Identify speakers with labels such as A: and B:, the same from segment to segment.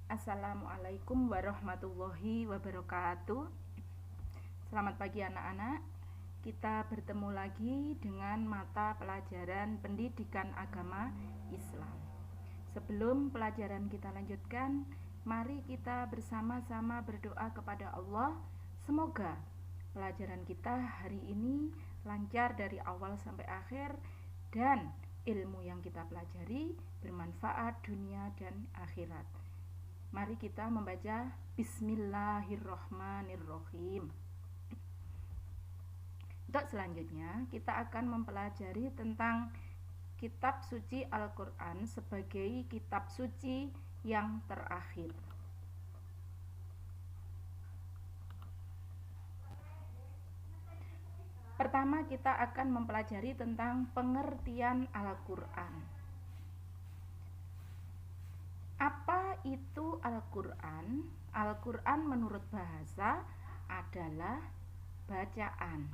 A: Assalamualaikum warahmatullahi wabarakatuh. Selamat pagi anak-anak. Kita bertemu lagi dengan mata pelajaran Pendidikan Agama Islam. Sebelum pelajaran kita lanjutkan, mari kita bersama-sama berdoa kepada Allah. Semoga pelajaran kita hari ini lancar dari awal sampai akhir dan ilmu yang kita pelajari bermanfaat dunia dan akhirat. Mari kita membaca Bismillahirrohmanirrohim. Untuk selanjutnya kita akan mempelajari tentang kitab suci Al-Quran sebagai kitab suci yang terakhir. Pertama kita akan mempelajari tentang pengertian Al-Quran. Apa itu Al-Quran? Al-Quran menurut bahasa adalah bacaan.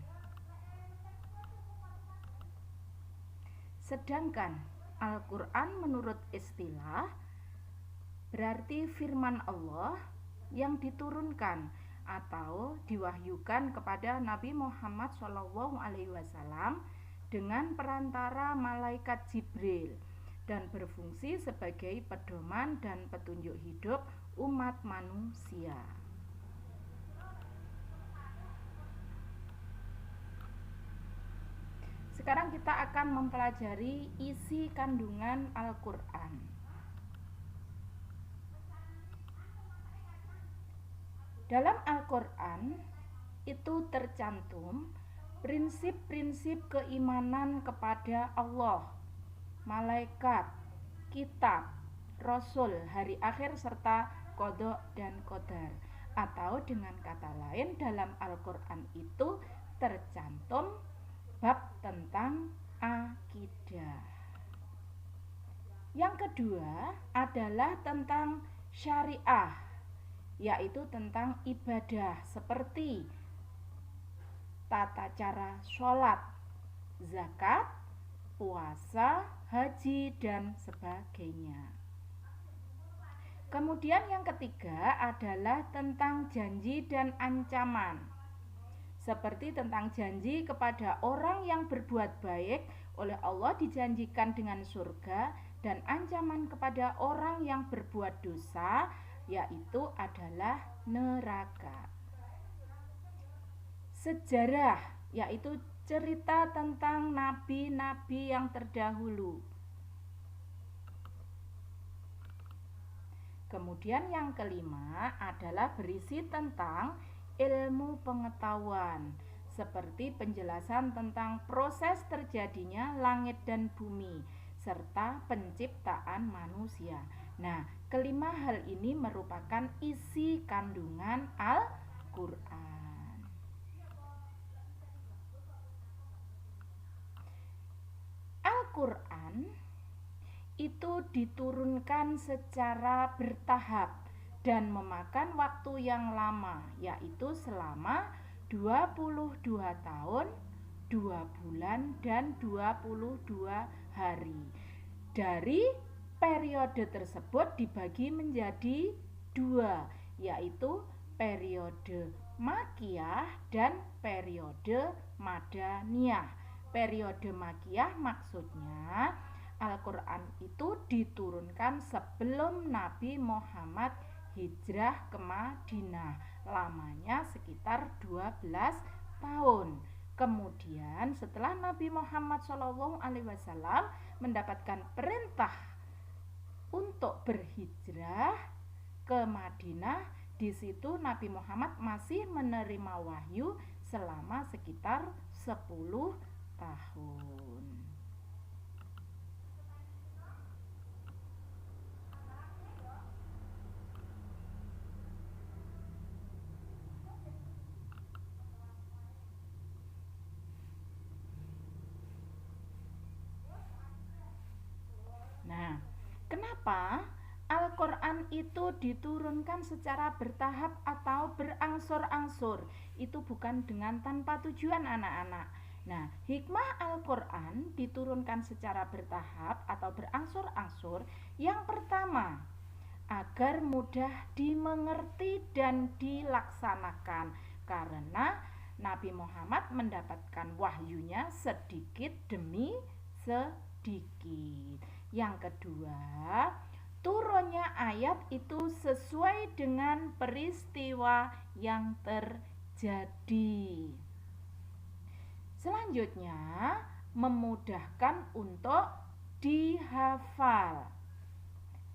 A: Sedangkan Al-Quran menurut istilah berarti firman Allah yang diturunkan atau diwahyukan kepada Nabi Muhammad SAW dengan perantara malaikat Jibril dan berfungsi sebagai pedoman dan petunjuk hidup umat manusia. Sekarang kita akan mempelajari isi kandungan Al-Quran. Dalam Al-Quran itu tercantum prinsip-prinsip keimanan kepada Allah, malaikat, kitab, rasul, hari akhir serta qada dan qadar. Atau dengan kata lain dalam Al-Quran itu tercantum bab tentang akidah. Yang kedua adalah tentang syariah, yaitu tentang ibadah seperti tata cara sholat, zakat, puasa, haji, dan sebagainya. Kemudian yang ketiga adalah tentang janji dan ancaman, seperti tentang janji kepada orang yang berbuat baik oleh Allah dijanjikan dengan surga, dan ancaman kepada orang yang berbuat dosa yaitu adalah neraka. Sejarah yaitu cerita tentang nabi-nabi yang terdahulu. Kemudian yang kelima adalah berisi tentang ilmu pengetahuan, seperti penjelasan tentang proses terjadinya langit dan bumi serta penciptaan manusia. Nah, kelima hal ini merupakan isi kandungan Al-Quran. Al-Quran itu diturunkan secara bertahap dan memakan waktu yang lama, yaitu selama 22 tahun, 2 bulan, dan 22 hari. Dari periode tersebut dibagi menjadi 2, yaitu periode Makkiyah dan periode Madaniyah. Periode Makkiyah maksudnya Al-Quran itu diturunkan sebelum Nabi Muhammad hijrah ke Madinah, lamanya sekitar 12 tahun. Kemudian setelah Nabi Muhammad SAW mendapatkan perintah untuk berhijrah ke Madinah, di situ Nabi Muhammad masih menerima wahyu selama sekitar 10 tahun. Nah, kenapa Al-Quran itu diturunkan secara bertahap atau berangsur-angsur? Itu bukan dengan tanpa tujuan anak-anak. Nah, hikmah Al-Quran diturunkan secara bertahap atau berangsur-angsur. Yang pertama agar mudah dimengerti dan dilaksanakan, karena Nabi Muhammad mendapatkan wahyunya sedikit demi sedikit. Yang kedua, turunnya ayat itu sesuai dengan peristiwa yang terjadi. Selanjutnya, memudahkan untuk dihafal.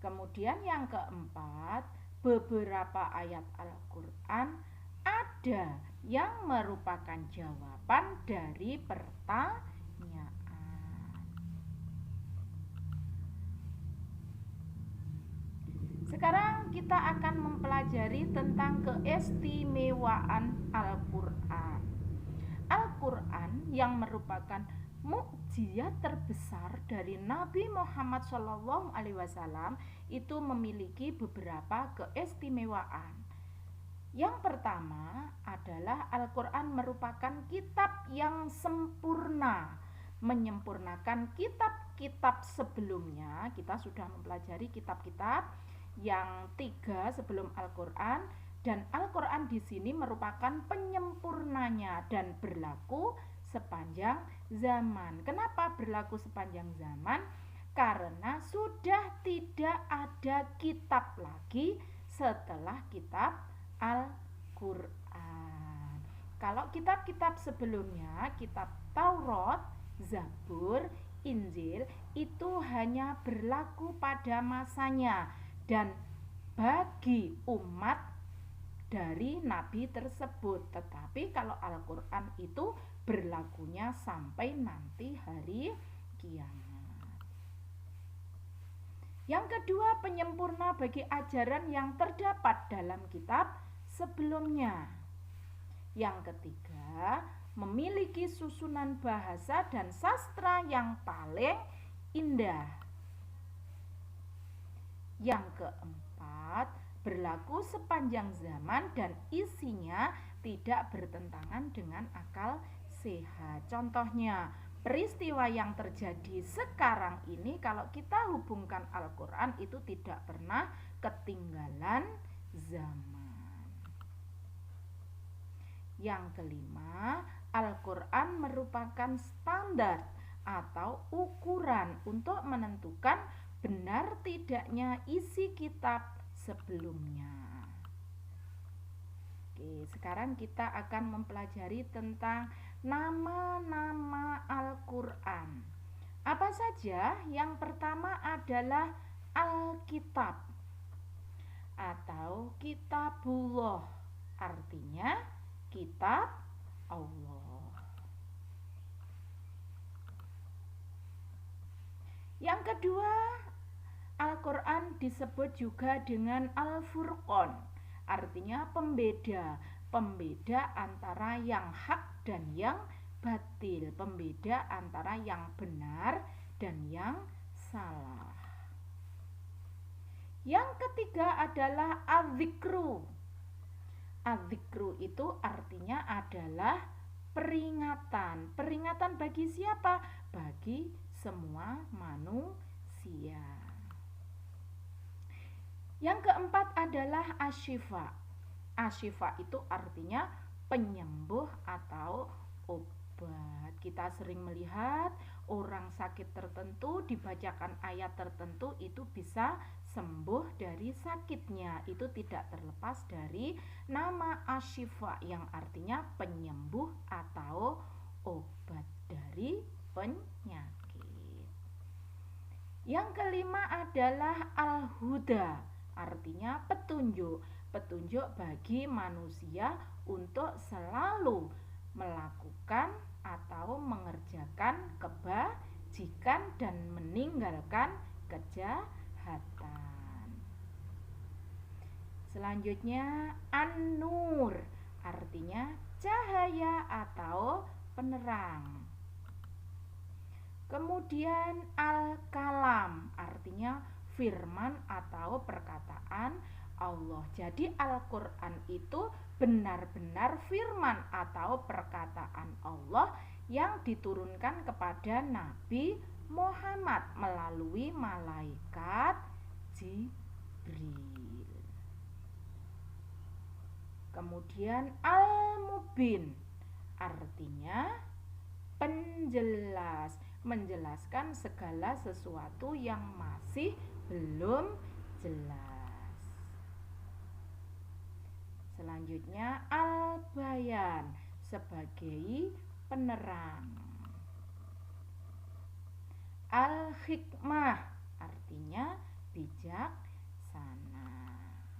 A: Kemudian yang keempat, beberapa ayat Al-Quran ada yang merupakan jawaban dari pertanyaan. Sekarang kita akan mempelajari tentang keistimewaan Al-Quran. Al-Quran yang merupakan mukjizat terbesar dari Nabi Muhammad SAW itu memiliki beberapa keistimewaan. Yang pertama adalah Al-Quran merupakan kitab yang sempurna, menyempurnakan kitab-kitab sebelumnya. Kita sudah mempelajari kitab-kitab yang 3 sebelum Al-Quran, dan Al-Quran di sini merupakan penyempurnanya dan berlaku sepanjang zaman. Kenapa berlaku sepanjang zaman? Karena sudah tidak ada kitab lagi setelah kitab Al-Quran. Kalau kitab-kitab sebelumnya, kitab Taurat, Zabur, Injil, itu hanya berlaku pada masanya dan bagi umat dari nabi tersebut. Tetapi kalau Al-Quran itu berlakunya sampai nanti hari kiamat. Yang kedua, penyempurna bagi ajaran yang terdapat dalam kitab sebelumnya. Yang ketiga, memiliki susunan bahasa dan sastra yang paling indah. Yang keempat, berlaku sepanjang zaman dan isinya tidak bertentangan dengan akal sehat. Contohnya, peristiwa yang terjadi sekarang ini kalau kita hubungkan Al-Quran itu tidak pernah ketinggalan zaman. Yang kelima, Al-Quran merupakan standar atau ukuran untuk menentukan benar tidaknya isi kitab sebelumnya. Oke, sekarang kita akan mempelajari tentang nama-nama Al-Quran. Apa saja? Yang pertama adalah Alkitab atau Kitabullah, artinya kitab Allah. Yang kedua, Al-Quran disebut juga dengan Al-Furqan, artinya pembeda, pembeda antara yang hak dan yang batil, pembeda antara yang benar dan yang salah. Yang ketiga adalah Az-Zikru. Az-Zikru itu artinya adalah peringatan. Peringatan bagi siapa? Bagi semua manusia. Yang keempat adalah Asyifa. Asyifa itu artinya penyembuh atau obat. Kita sering melihat orang sakit tertentu dibacakan ayat tertentu itu bisa sembuh dari sakitnya. Itu tidak terlepas dari nama Asyifa yang artinya penyembuh atau obat dari penyakit. Yang kelima adalah Al-Huda, artinya petunjuk. Petunjuk bagi manusia untuk selalu melakukan atau mengerjakan kebajikan dan meninggalkan kejahatan. Selanjutnya An-Nur, artinya cahaya atau penerang. Kemudian Al-Kalam, artinya firman atau perkataan Allah. Jadi Al-Quran itu benar-benar firman atau perkataan Allah yang diturunkan kepada Nabi Muhammad melalui malaikat Jibril. Jibril. Kemudian Al-Mubin artinya penjelas, menjelaskan segala sesuatu yang masih belum jelas. Selanjutnya Al-Bayan sebagai penerang. Al-Hikmah artinya bijaksana.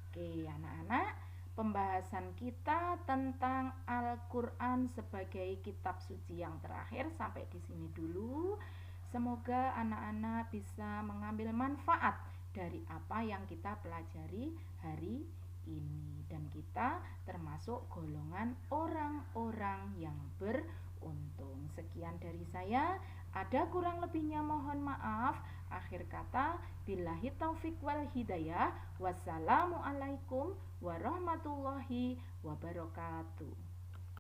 A: Oke, anak-anak, pembahasan kita tentang Al-Quran sebagai kitab suci yang terakhir sampai di sini dulu. Semoga anak-anak bisa mengambil manfaat dari apa yang kita pelajari hari ini, dan kita termasuk golongan orang-orang yang beruntung. Sekian dari saya. Ada kurang lebihnya mohon maaf. Akhir kata, billahi taufik wal hidayah. Wassalamualaikum warahmatullahi wabarakatuh.